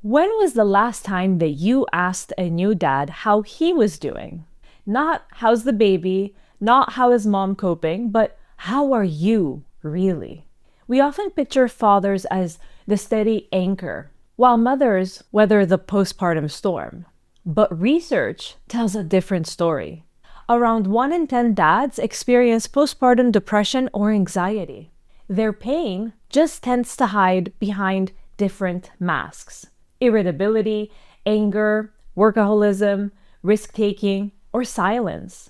When was the last time that you asked a new dad how he was doing? Not how's the baby, not how is mom coping, but how are you really? We often picture fathers as the steady anchor, while mothers weather the postpartum storm. But research tells a different story. Around 1 in 10 dads experience postpartum depression or anxiety. Their pain just tends to hide behind different masks: irritability, anger, workaholism, risk-taking, or silence.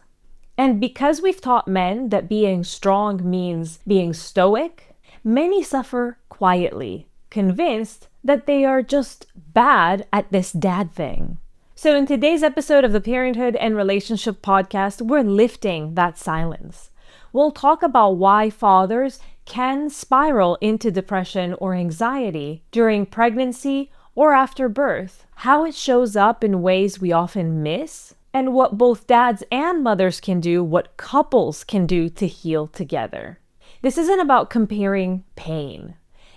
And because we've taught men that being strong means being stoic, many suffer quietly, convinced that they are just bad at this dad thing. So in today's episode of the Parenthood and Relationship Podcast, we're lifting that silence. We'll talk about why fathers can spiral into depression or anxiety during pregnancy or after birth, how it shows up in ways we often miss, and what both dads and mothers can do, what couples can do to heal together. This isn't about comparing pain.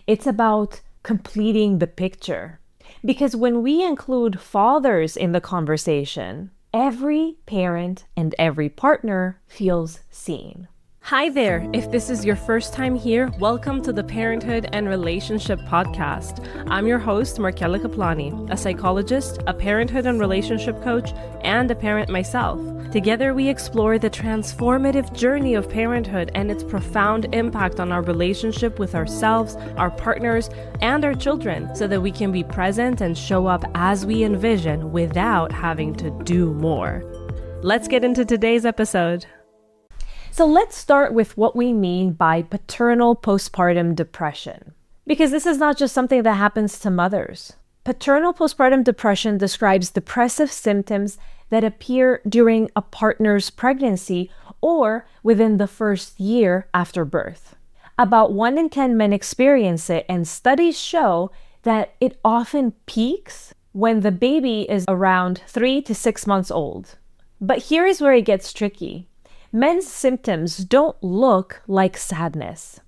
It's about completing the picture. Because when we include fathers in the conversation, every parent and every partner feels seen. Hi there. If this is your first time here, welcome to the Parenthood and Relationship Podcast. I'm your host, Markela Kaplani, a psychologist, a parenthood and relationship coach, and a parent myself. Together, we explore the transformative journey of parenthood and its profound impact on our relationship with ourselves, our partners, and our children, so that we can be present and show up as we envision without having to do more. Let's get into today's episode. So let's start with what we mean by paternal postpartum depression, because this is not just something that happens to mothers. Paternal postpartum depression describes depressive symptoms that appear during a partner's pregnancy or within the first year after birth. About 1 in 10 men experience it, and studies show that it often peaks when the baby is around 3 to 6 months old. But here is where it gets tricky. Men's symptoms don't look like sadness.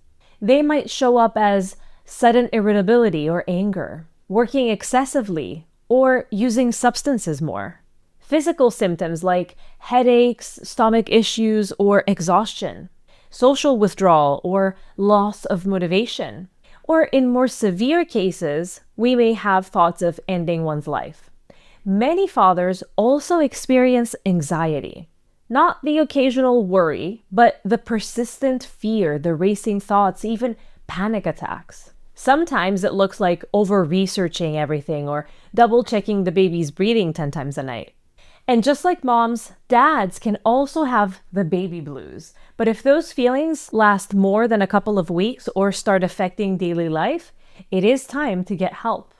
They might show up as sudden irritability or anger, working excessively, or using substances more. Physical symptoms like headaches, stomach issues, or exhaustion, social withdrawal, or loss of motivation. Or in more severe cases, we may have thoughts of ending one's life. Many fathers also experience anxiety. Not the occasional worry, but the persistent fear, the racing thoughts, even panic attacks. Sometimes it looks like over-researching everything or double-checking the baby's breathing 10 times a night. And just like moms, dads can also have the baby blues. But if those feelings last more than a couple of weeks or start affecting daily life, it is time to get help.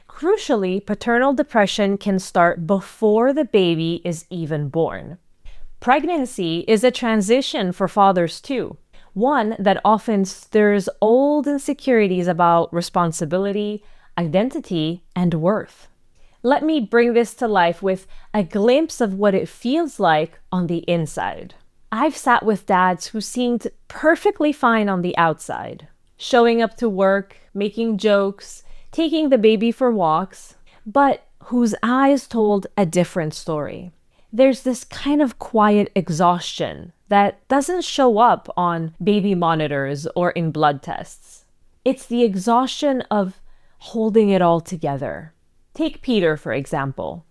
Crucially, paternal depression can start before the baby is even born. Pregnancy is a transition for fathers too, one that often stirs old insecurities about responsibility, identity, and worth. Let me bring this to life with a glimpse of what it feels like on the inside. I've sat with dads who seemed perfectly fine on the outside, showing up to work, making jokes, taking the baby for walks, but whose eyes told a different story. There's this kind of quiet exhaustion that doesn't show up on baby monitors or in blood tests. It's the exhaustion of holding it all together. Take Peter, for example.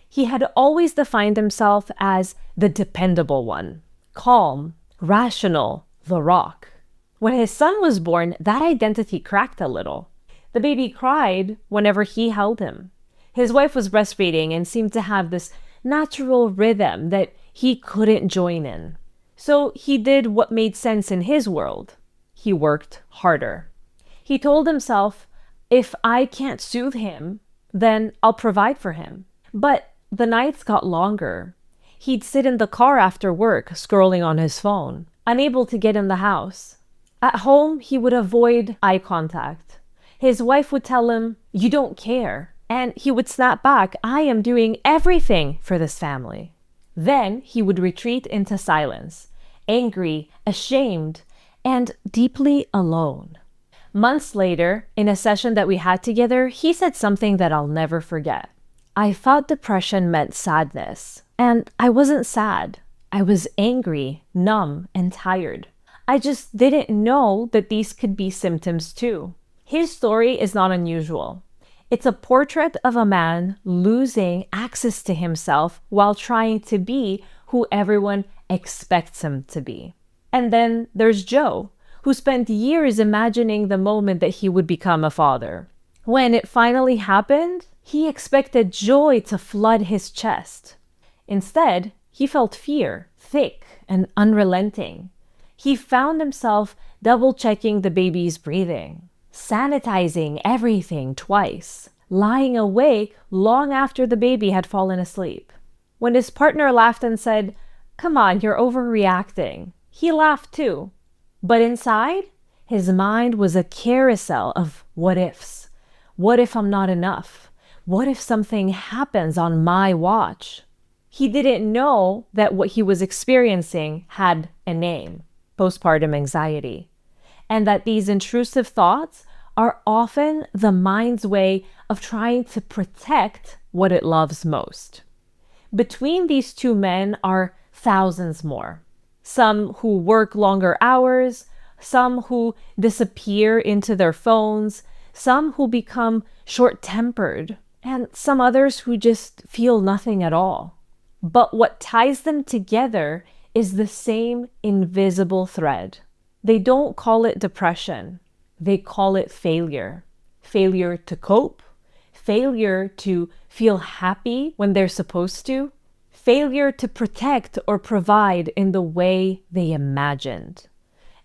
He had always defined himself as the dependable one, calm, rational, the rock. When his son was born, that identity cracked a little. The baby cried whenever he held him. His wife was breastfeeding and seemed to have this natural rhythm that he couldn't join in. So he did what made sense in his world. He worked harder. He told himself, if I can't soothe him, then I'll provide for him. But the nights got longer. He'd sit in the car after work, scrolling on his phone, unable to get in the house. At home, he would avoid eye contact. His wife would tell him, you don't care. And he would snap back, I am doing everything for this family. Then he would retreat into silence, angry, ashamed, and deeply alone. Months later, in a session that we had together, he said something that I'll never forget. I thought depression meant sadness, and I wasn't sad. I was angry, numb, and tired. I just didn't know that these could be symptoms too. His story is not unusual. It's a portrait of a man losing access to himself while trying to be who everyone expects him to be. And then there's Joe, who spent years imagining the moment that he would become a father. When it finally happened, he expected joy to flood his chest. Instead, he felt fear, thick and unrelenting. He found himself double-checking the baby's breathing, sanitizing everything twice, lying awake long after the baby had fallen asleep. When his partner laughed and said, "Come on, you're overreacting," he laughed too. But inside, his mind was a carousel of what ifs. What if I'm not enough? What if something happens on my watch? He didn't know that what he was experiencing had a name, postpartum anxiety, and that these intrusive thoughts are often the mind's way of trying to protect what it loves most. Between these two men are thousands more. Some who work longer hours, some who disappear into their phones, some who become short-tempered, and some others who just feel nothing at all. But what ties them together is the same invisible thread. They don't call it depression. They call it failure. Failure to cope, failure to feel happy when they're supposed to, failure to protect or provide in the way they imagined.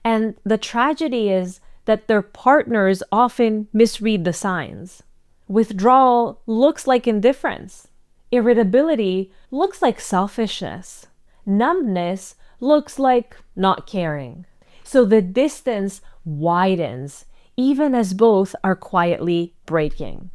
And the tragedy is that their partners often misread the signs. Withdrawal looks like indifference. Irritability looks like selfishness. Numbness looks like not caring. So the distance widens, even as both are quietly breaking.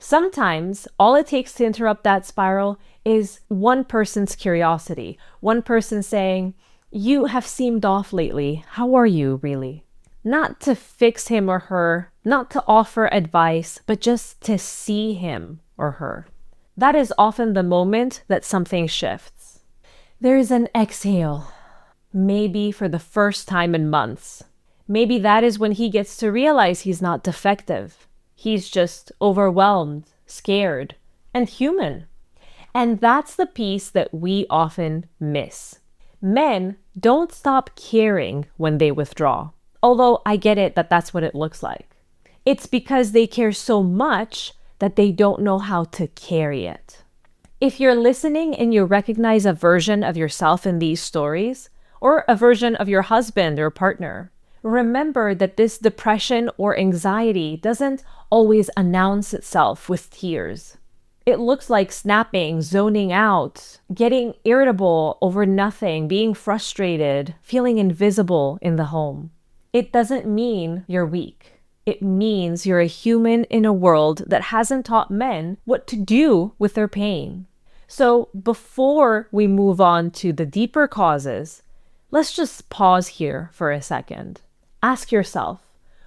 Sometimes all it takes to interrupt that spiral is one person's curiosity, one person saying, "You have seemed off lately. How are you, really?" Not to fix him or her, not to offer advice, but just to see him or her. That is often the moment that something shifts. There is an exhale, maybe for the first time in months. Maybe that is when he gets to realize he's not defective. He's just overwhelmed, scared, and human. And that's the piece that we often miss. Men don't stop caring when they withdraw. Although I get it that that's what it looks like. It's because they care so much that they don't know how to carry it. If you're listening and you recognize a version of yourself in these stories, or a version of your husband or partner, remember that this depression or anxiety doesn't always announce itself with tears. It looks like snapping, zoning out, getting irritable over nothing, being frustrated, feeling invisible in the home. It doesn't mean you're weak. It means you're a human in a world that hasn't taught men what to do with their pain. So before we move on to the deeper causes, let's just pause here for a second. Ask yourself,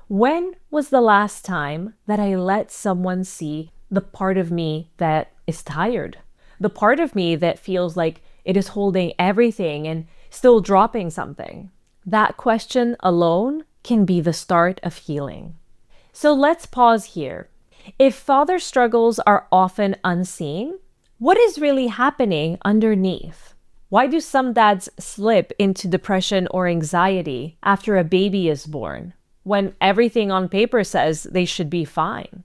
when was the last time that I let someone see the part of me that is tired? The part of me that feels like it is holding everything and still dropping something? That question alone can be the start of healing. So let's pause here. If father struggles are often unseen, what is really happening underneath? Why do some dads slip into depression or anxiety after a baby is born, when everything on paper says they should be fine?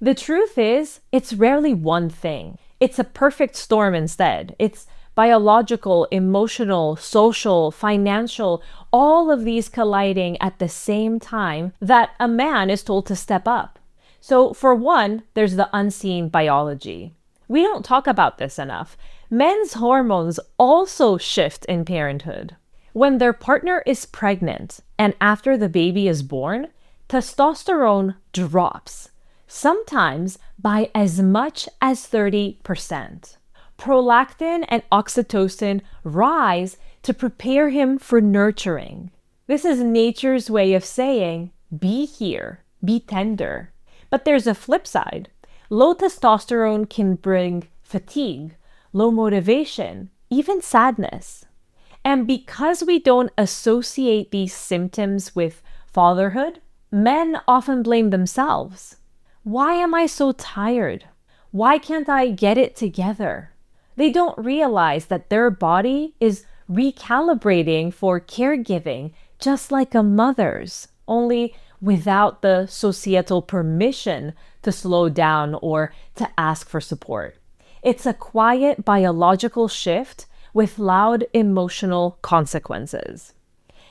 The truth is, it's rarely one thing. It's a perfect storm instead. It's biological, emotional, social, financial, all of these colliding at the same time that a man is told to step up. So for one, there's the unseen biology. We don't talk about this enough. Men's hormones also shift in parenthood. When their partner is pregnant and after the baby is born, testosterone drops, sometimes by as much as 30%. Prolactin and oxytocin rise to prepare him for nurturing. This is nature's way of saying, be here, be tender. But there's a flip side. Low testosterone can bring fatigue, low motivation, even sadness. And because we don't associate these symptoms with fatherhood, men often blame themselves. Why am I so tired? Why can't I get it together? They don't realize that their body is recalibrating for caregiving just like a mother's, only without the societal permission to slow down or to ask for support. It's a quiet biological shift with loud emotional consequences.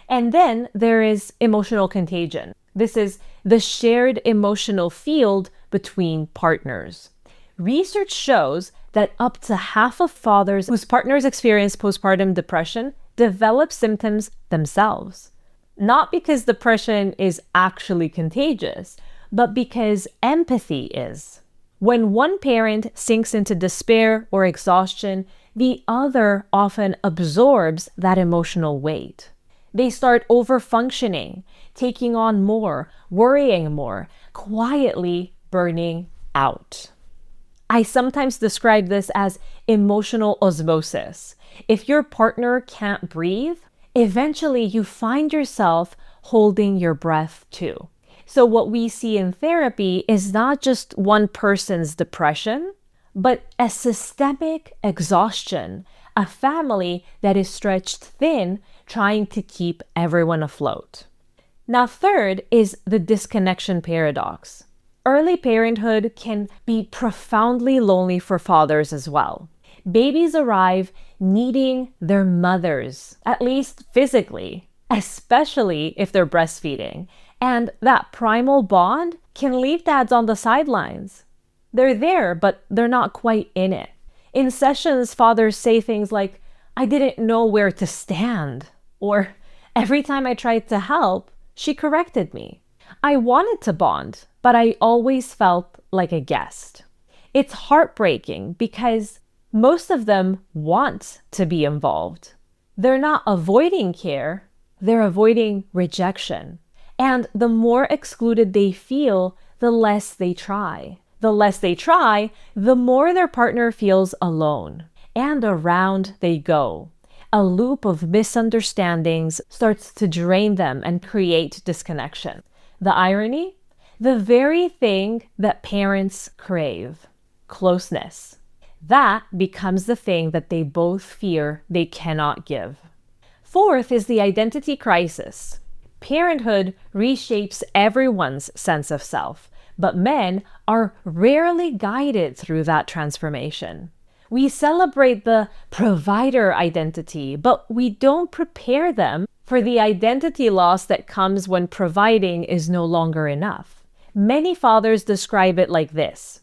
And then there is emotional contagion. This is the shared emotional field between partners. Research shows that up to half of fathers whose partners experience postpartum depression develop symptoms themselves. Not because depression is actually contagious, but because empathy is. When one parent sinks into despair or exhaustion, the other often absorbs that emotional weight. They start overfunctioning, taking on more, worrying more, quietly burning out. I sometimes describe this as emotional osmosis. If your partner can't breathe, eventually you find yourself holding your breath too. So what we see in therapy is not just one person's depression, but a systemic exhaustion, a family that is stretched thin, trying to keep everyone afloat. Now, third is the disconnection paradox. Early parenthood can be profoundly lonely for fathers as well. Babies arrive needing their mothers, at least physically, especially if they're breastfeeding. And that primal bond can leave dads on the sidelines. They're there, but they're not quite in it. In sessions, fathers say things like, "I didn't know where to stand," or "Every time I tried to help, she corrected me. I wanted to bond, but I always felt like a guest." It's heartbreaking because most of them want to be involved. They're not avoiding care, they're avoiding rejection. And the more excluded they feel, the less they try. The less they try, the more their partner feels alone. And around they go. A loop of misunderstandings starts to drain them and create disconnection. The irony? The very thing that parents crave, closeness. That becomes the thing that they both fear they cannot give. Fourth is the identity crisis. Parenthood reshapes everyone's sense of self, but men are rarely guided through that transformation. We celebrate the provider identity, but we don't prepare them for the identity loss that comes when providing is no longer enough. Many fathers describe it like this: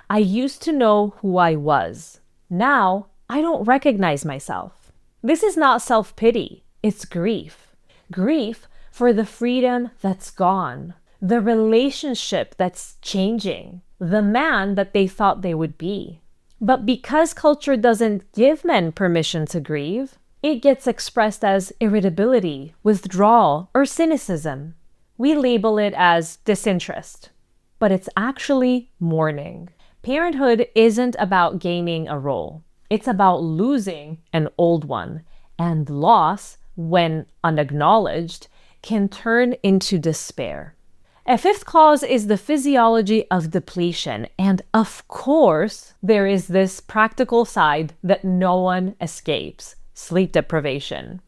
"I used to know who I was. Now I don't recognize myself." This is not self-pity, it's grief. Grief for the freedom that's gone, the relationship that's changing, the man that they thought they would be. But because culture doesn't give men permission to grieve, it gets expressed as irritability, withdrawal, or cynicism. We label it as disinterest, but it's actually mourning. Parenthood isn't about gaining a role. It's about losing an old one, and loss, when unacknowledged, can turn into despair. A fifth cause is the physiology of depletion, and of course, there is this practical side that no one escapes: sleep deprivation.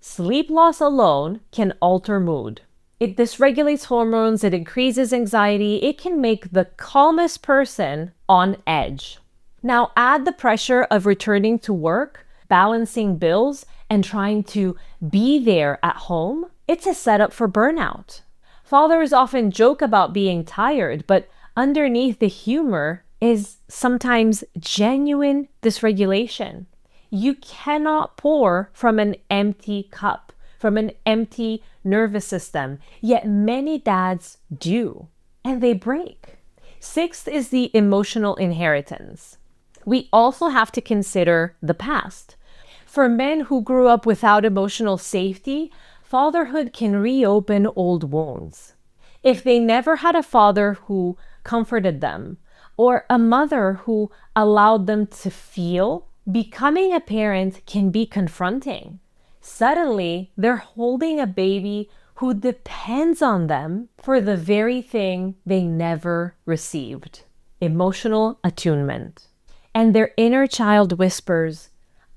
Sleep loss alone can alter mood. It dysregulates hormones, it increases anxiety, it can make the calmest person on edge. Now add the pressure of returning to work, balancing bills, and trying to be there at home. It's a setup for burnout. Fathers often joke about being tired, but underneath the humor is sometimes genuine dysregulation. You cannot pour from an empty cup, from an empty nervous system, yet many dads do, and they break. Sixth is the emotional inheritance. We also have to consider the past. For men who grew up without emotional safety, fatherhood can reopen old wounds. If they never had a father who comforted them or a mother who allowed them to feel, becoming a parent can be confronting. Suddenly, they're holding a baby who depends on them for the very thing they never received: emotional attunement. And their inner child whispers,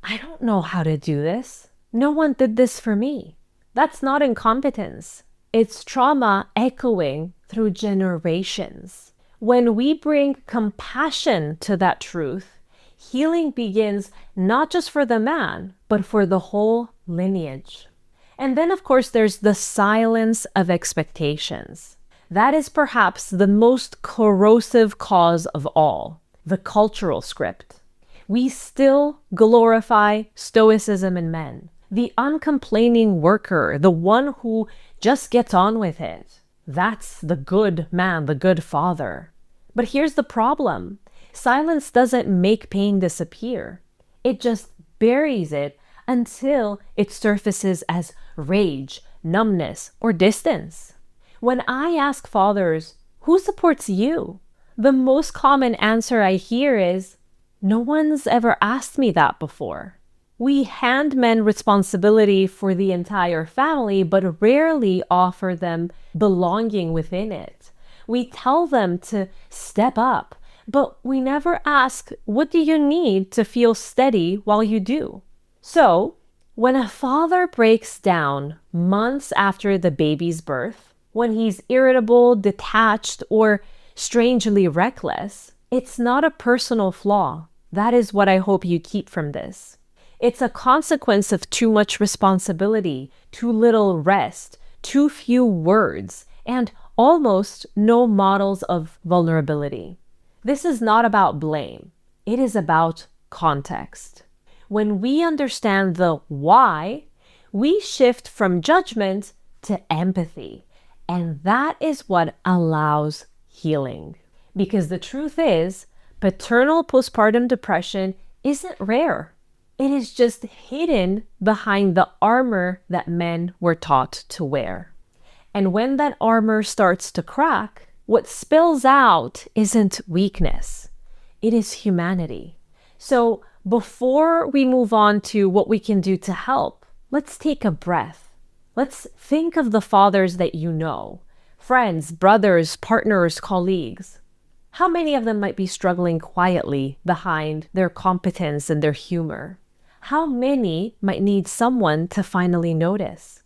"I don't know how to do this. No one did this for me." That's not incompetence. It's trauma echoing through generations. When we bring compassion to that truth, healing begins not just for the man, but for the whole lineage. And then, of course, there's the silence of expectations. That is perhaps the most corrosive cause of all, the cultural script. We still glorify stoicism in men, the uncomplaining worker, the one who just gets on with it. That's the good man, the good father. But here's the problem. Silence doesn't make pain disappear. It just buries it until it surfaces as rage, numbness, or distance. When I ask fathers, "Who supports you?" the most common answer I hear is, "No one's ever asked me that before." We hand men responsibility for the entire family, but rarely offer them belonging within it. We tell them to step up, but we never ask, "What do you need to feel steady while you do?" So, when a father breaks down months after the baby's birth, when he's irritable, detached, or strangely reckless, it's not a personal flaw. That is what I hope you keep from this. It's a consequence of too much responsibility, too little rest, too few words, and almost no models of vulnerability. This is not about blame. It is about context. When we understand the why, we shift from judgment to empathy. And that is what allows healing. Because the truth is, paternal postpartum depression isn't rare. It is just hidden behind the armor that men were taught to wear. And when that armor starts to crack, what spills out isn't weakness. It is humanity. So before we move on to what we can do to help, let's take a breath. Let's think of the fathers that you know, friends, brothers, partners, colleagues. How many of them might be struggling quietly behind their competence and their humor? How many might need someone to finally notice?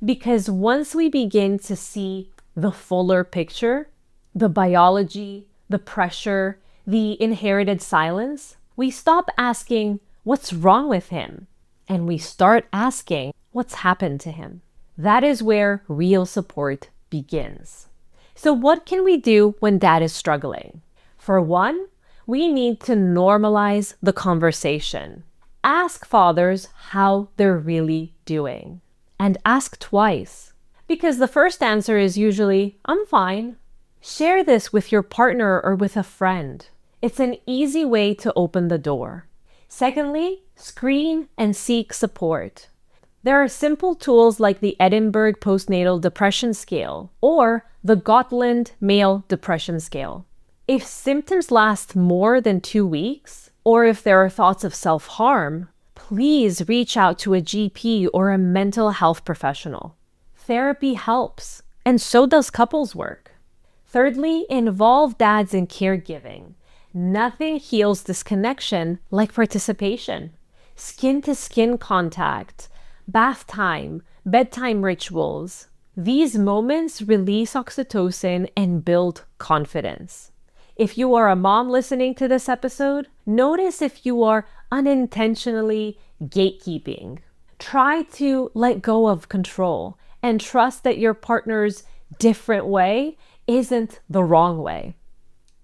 Because once we begin to see the fuller picture, the biology, the pressure, the inherited silence, we stop asking, "What's wrong with him?" And we start asking, "What's happened to him?" That is where real support begins. So what can we do when dad is struggling? For one, we need to normalize the conversation. Ask fathers how they're really doing. And ask twice. Because the first answer is usually, "I'm fine." Share this with your partner or with a friend. It's an easy way to open the door. Secondly, screen and seek support. There are simple tools like the Edinburgh Postnatal Depression Scale or the Gotland Male Depression Scale. If symptoms last more than 2 weeks, or if there are thoughts of self-harm, please reach out to a GP or a mental health professional. Therapy helps, and so does couples work. Thirdly, involve dads in caregiving. Nothing heals disconnection like participation. Skin-to-skin contact, bath time, bedtime rituals. These moments release oxytocin and build confidence. If you are a mom listening to this episode, notice if you are unintentionally gatekeeping. Try to let go of control and trust that your partner's different way isn't the wrong way.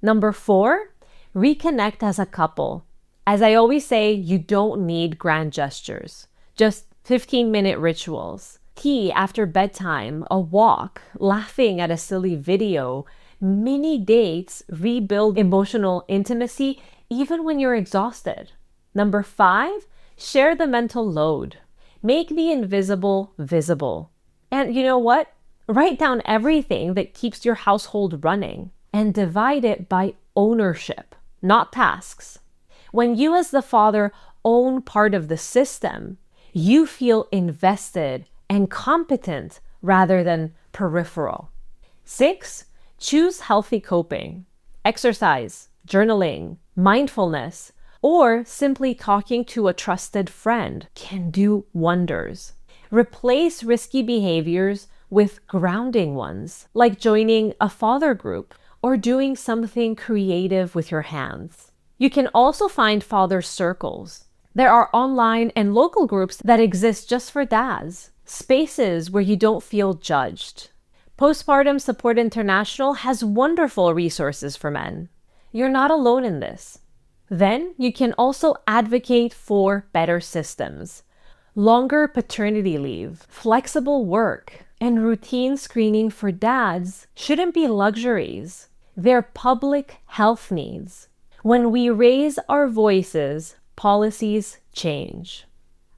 Number 4, reconnect as a couple. As I always say, you don't need grand gestures, just 15-minute rituals. Tea after bedtime, a walk, laughing at a silly video. Mini dates rebuild emotional intimacy even when you're exhausted. Number 5, share the mental load. Make the invisible visible. And you know what? Write down everything that keeps your household running and divide it by ownership, not tasks. When you as the father own part of the system, you feel invested and competent rather than peripheral. 6, choose healthy coping. Exercise, journaling, mindfulness, or simply talking to a trusted friend can do wonders. Replace risky behaviors with grounding ones, like joining a father group or doing something creative with your hands. You can also find father circles. There are online and local groups that exist just for dads, spaces where you don't feel judged. Postpartum Support International has wonderful resources for men. You're not alone in this. Then you can also advocate for better systems, longer paternity leave, flexible work, and routine screening for dads shouldn't be luxuries. They're public health needs. When we raise our voices, policies change.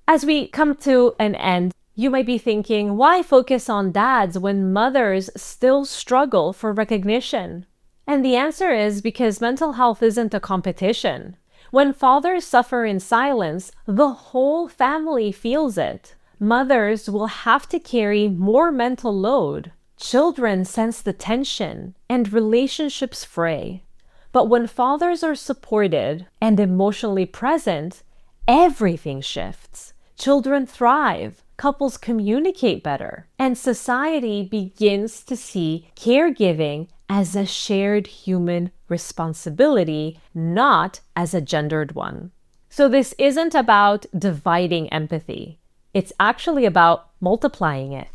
As we come to an end, you might be thinking, why focus on dads when mothers still struggle for recognition? And the answer is because mental health isn't a competition. When fathers suffer in silence, the whole family feels it. Mothers will have to carry more mental load. Children sense the tension, and relationships fray. But when fathers are supported and emotionally present, everything shifts. Children thrive, couples communicate better, and society begins to see caregiving as a shared human responsibility, not as a gendered one. So this isn't about dividing empathy. It's actually about multiplying it.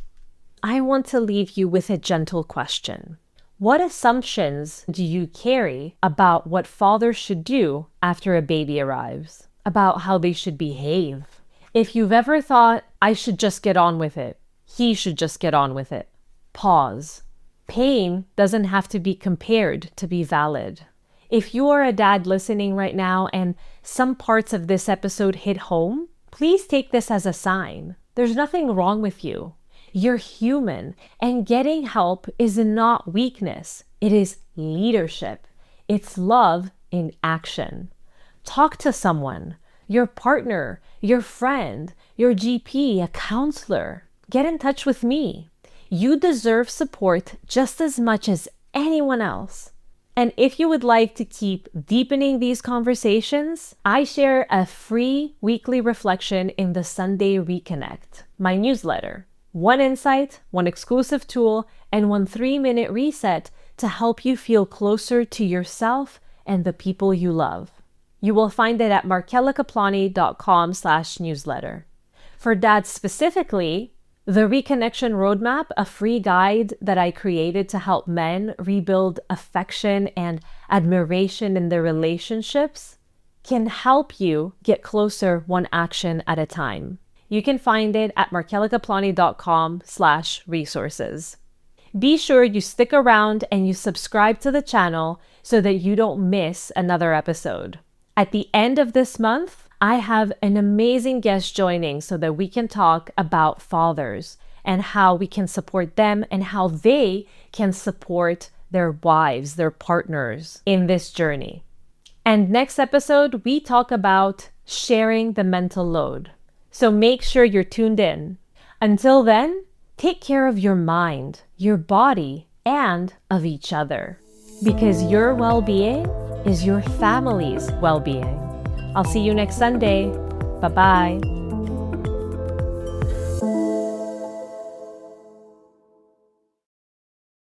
I want to leave you with a gentle question. What assumptions do you carry about what fathers should do after a baby arrives? About how they should behave? If you've ever thought, I should just get on with it, he should just get on with it, pause. Pain doesn't have to be compared to be valid. If you are a dad listening right now and some parts of this episode hit home, please take this as a sign. There's nothing wrong with you. You're human, and getting help is not weakness. It is leadership. It's love in action. Talk to someone, your partner, your friend, your GP, a counselor. Get in touch with me. You deserve support just as much as anyone else. And if you would like to keep deepening these conversations, I share a free weekly reflection in the Sunday Reconnect, my newsletter. One insight, one exclusive tool, and one 3-minute reset to help you feel closer to yourself and the people you love. You will find it at markelakaplani.com/newsletter. For dads specifically, the Reconnection Roadmap, a free guide that I created to help men rebuild affection and admiration in their relationships, can help you get closer one action at a time. You can find it at markelakaplani.com/resources. Be sure you stick around and you subscribe to the channel so that you don't miss another episode. At the end of this month, I have an amazing guest joining so that we can talk about fathers and how we can support them and how they can support their wives, their partners in this journey. And next episode, we talk about sharing the mental load. So make sure you're tuned in. Until then, take care of your mind, your body, and of each other. Because your well-being is your family's well-being. I'll see you next Sunday. Bye-bye.